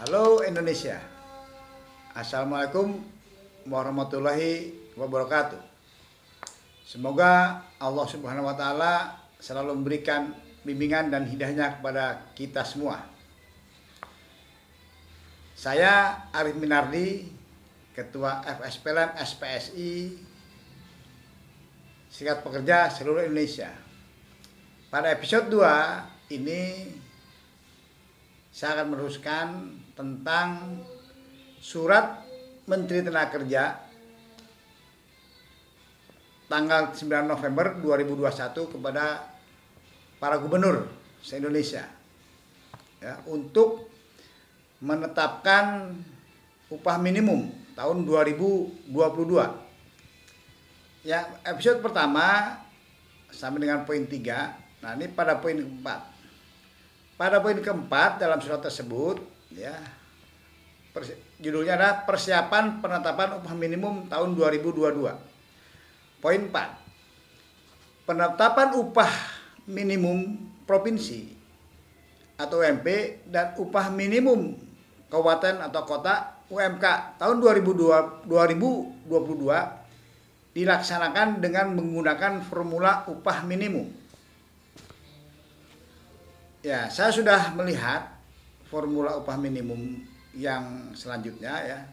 Halo Indonesia. Assalamualaikum warahmatullahi wabarakatuh. Semoga Allah Subhanahu wa taala selalu memberikan bimbingan dan hidayahnya kepada kita semua. Saya Arif Minardi, Ketua FSPLN SPSI Serikat Pekerja Seluruh Indonesia. Pada episode 2 ini saya akan meneruskan tentang surat Menteri Tenaga Kerja tanggal 9 November 2021 kepada para gubernur se-Indonesia ya, untuk menetapkan upah minimum tahun 2022. Ya, episode pertama sampai dengan poin 3. Nah, ini pada poin keempat. Pada poin keempat dalam surat tersebut ya, judulnya adalah persiapan penetapan upah minimum tahun 2022. Poin 4. Penetapan upah minimum provinsi atau UMP dan upah minimum kabupaten atau kota UMK tahun 2022 dilaksanakan dengan menggunakan formula upah minimum. Ya, saya sudah melihat formula upah minimum yang selanjutnya ya.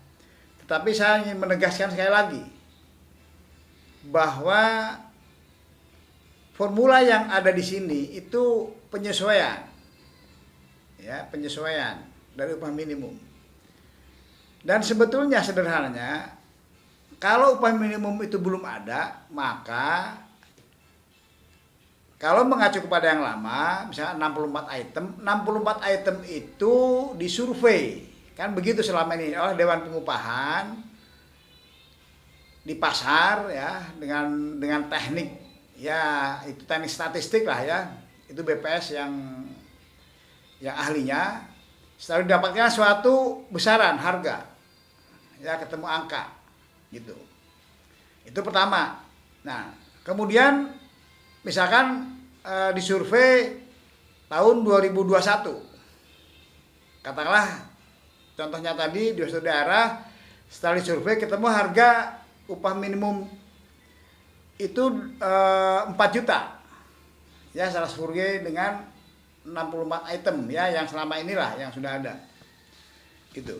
Tetapi saya ingin menegaskan sekali lagi bahwa formula yang ada di sini itu penyesuaian. Ya, penyesuaian dari upah minimum. Dan sebetulnya sederhananya kalau upah minimum itu belum ada, maka kalau mengacu kepada yang lama, misalnya 64 item itu disurvei. Kan begitu selama ini oleh Dewan Pengupahan di pasar ya, dengan teknik ya, itu teknik statistik lah ya. Itu BPS yang ahlinya. Setelah didapatkan suatu besaran harga. Ya, ketemu angka gitu. Itu pertama. Nah, kemudian misalkan disurvei tahun 2021, katakanlah contohnya tadi di suatu daerah setelah disurvei ketemu harga upah minimum itu 4 juta ya, salah survei dengan 64 item ya, yang selama inilah yang sudah ada gitu.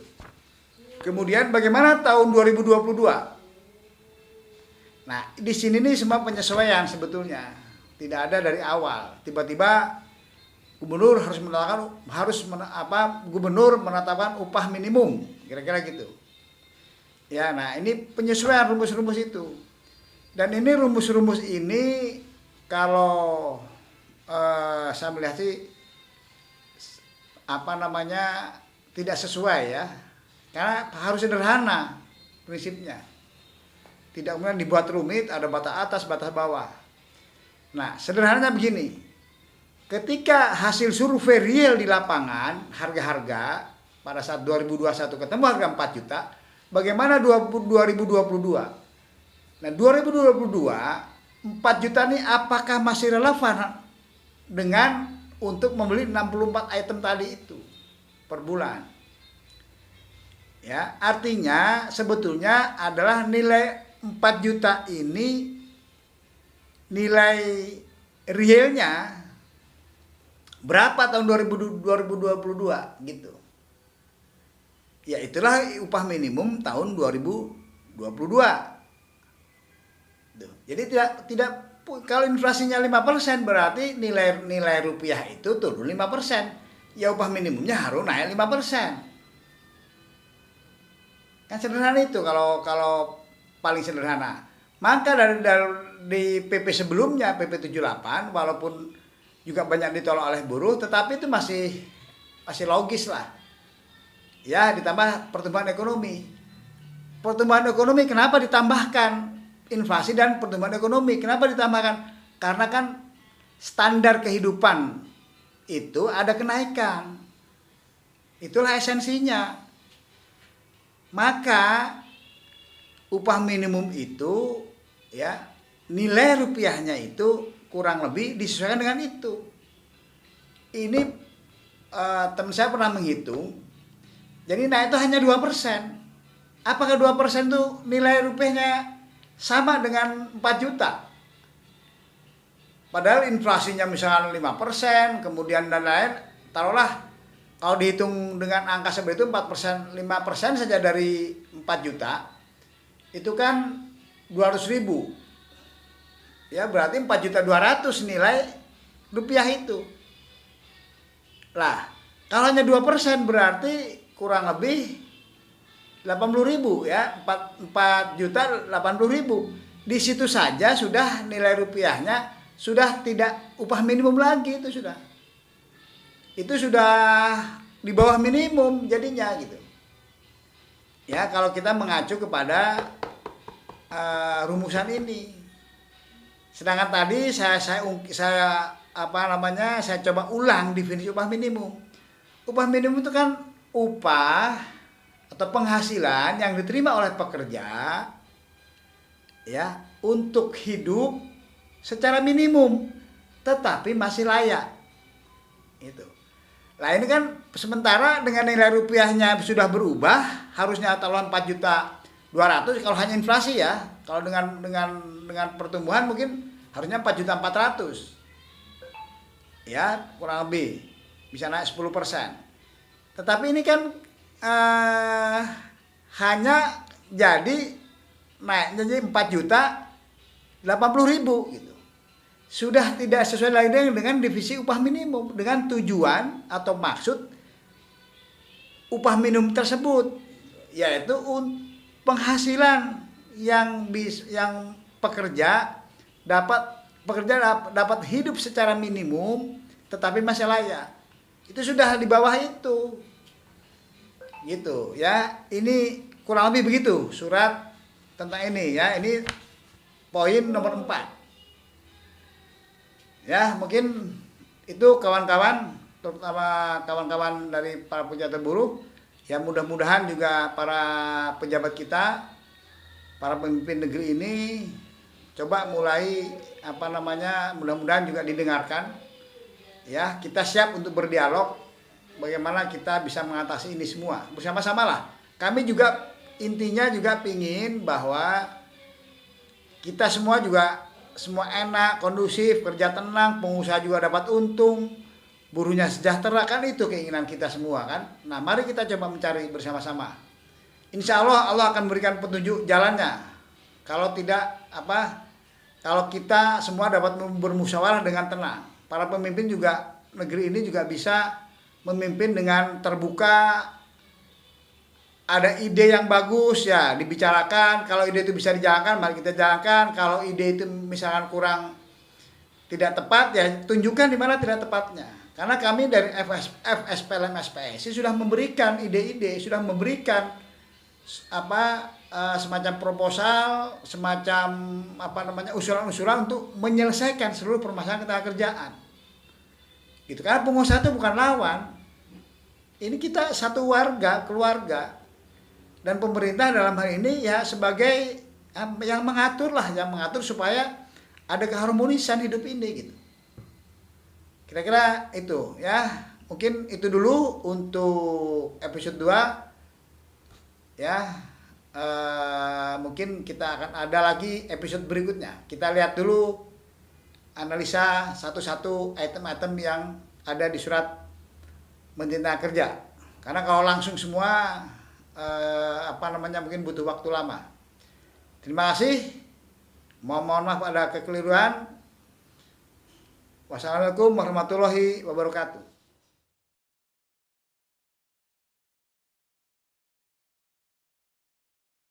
Kemudian bagaimana tahun 2022? Nah, di sini nih semua penyesuaian sebetulnya. Tidak ada dari awal. Tiba-tiba gubernur gubernur menetapkan upah minimum, kira-kira gitu. Ya, nah ini penyesuaian rumus-rumus itu. Dan ini rumus-rumus ini kalau saya melihat sih tidak sesuai ya. Karena harus sederhana prinsipnya. Tidak kemudian dibuat rumit, ada batas atas, batas bawah. Nah, sederhananya begini. Ketika hasil survei real di lapangan, harga-harga pada saat 2021 ketemu harga 4 juta, bagaimana 2022? Nah, 2022 4 juta ini apakah masih relevan dengan untuk membeli 64 item tadi itu per bulan? Ya, artinya sebetulnya adalah nilai 4 juta ini nilai realnya berapa tahun 2022 gitu. Ya, itulah upah minimum tahun 2022. Jadi tidak kalau inflasinya 5% berarti nilai rupiah itu turun 5%. Ya, upah minimumnya harus naik 5%. Kan sederhana itu kalau paling sederhana. Maka di PP sebelumnya, PP 78, walaupun juga banyak ditolak oleh buruh, tetapi itu masih logis lah. Ya, ditambah pertumbuhan ekonomi. Pertumbuhan ekonomi kenapa ditambahkan? Inflasi dan pertumbuhan ekonomi kenapa ditambahkan? Karena kan standar kehidupan itu ada kenaikan. Itulah esensinya. Maka upah minimum itu ya, nilai rupiahnya itu kurang lebih disesuaikan dengan itu. Ini teman saya pernah menghitung Jadi naik itu hanya 2%. Apakah 2% itu nilai rupiahnya sama dengan 4 juta? Padahal inflasinya misalnya 5%, kemudian dan lain, taruhlah kalau dihitung dengan angka seperti itu 4%, 5% saja dari 4 juta, itu kan 200.000. Ya berarti 4.200.000 nilai rupiah itu. Lah, kalau hanya 2% berarti kurang lebih 80.000 ya, 4.080.000. Di situ saja sudah nilai rupiahnya sudah tidak upah minimum lagi, itu sudah. Itu sudah di bawah minimum jadinya gitu. Ya, kalau kita mengacu kepada rumusan ini. Sedangkan tadi saya coba ulang definisi upah minimum. Upah minimum itu kan upah atau penghasilan yang diterima oleh pekerja ya untuk hidup secara minimum tetapi masih layak. Itu. Nah, ini kan sementara dengan nilai rupiahnya sudah berubah, harusnya tahun 4.200.000 kalau hanya inflasi ya. Kalau dengan pertumbuhan mungkin harusnya 4.400.000. Ya, kurang lebih bisa naik 10%. Tetapi ini kan hanya jadi naiknya jadi 4.080.000 gitu. Sudah tidak sesuai lagi dengan divisi upah minimum, dengan tujuan atau maksud upah minimum tersebut, yaitu penghasilan yang pekerja dapat hidup secara minimum tetapi masih layak. Itu sudah di bawah itu. Gitu ya. Ini kurang lebih begitu surat tentang ini ya. Ini poin nomor 4. Ya, mungkin itu kawan-kawan, terutama kawan-kawan dari para pejabat buruh, ya mudah-mudahan juga para pejabat kita, para pemimpin negeri ini coba mulai mudah-mudahan juga didengarkan. Ya, kita siap untuk berdialog bagaimana kita bisa mengatasi ini semua bersama-sama lah. Kami juga intinya juga pingin bahwa kita semua enak, kondusif, kerja tenang, pengusaha juga dapat untung, buruhnya sejahtera, kan itu keinginan kita semua kan. Nah, mari kita coba mencari bersama-sama. Insya Allah Allah akan berikan petunjuk jalannya. Kalau kita semua dapat bermusyawarah dengan tenang. Para pemimpin juga negeri ini juga bisa memimpin dengan terbuka. Ada ide yang bagus ya dibicarakan. Kalau ide itu bisa dijalankan, mari kita jalankan. Kalau ide itu misalkan kurang tidak tepat, ya tunjukkan di mana tidak tepatnya. Karena kami dari FSPLM SPSI sudah memberikan ide-ide, sudah memberikan semacam proposal, semacam usulan-usulan untuk menyelesaikan seluruh permasalahan ketenagakerjaan. Gitu. Karena pengusaha itu bukan lawan. Ini kita satu keluarga. Dan pemerintah dalam hal ini ya sebagai yang mengatur supaya ada keharmonisan hidup ini gitu. Kira-kira itu ya. Mungkin itu dulu untuk episode 2 ya. Mungkin kita akan ada lagi episode berikutnya. Kita lihat dulu analisa satu-satu item-item yang ada di surat Menteri Tenaga Kerja. Karena kalau langsung semua mungkin butuh waktu lama. Terima kasih. Mohon maaf ada kekeliruan. Wassalamualaikum warahmatullahi wabarakatuh.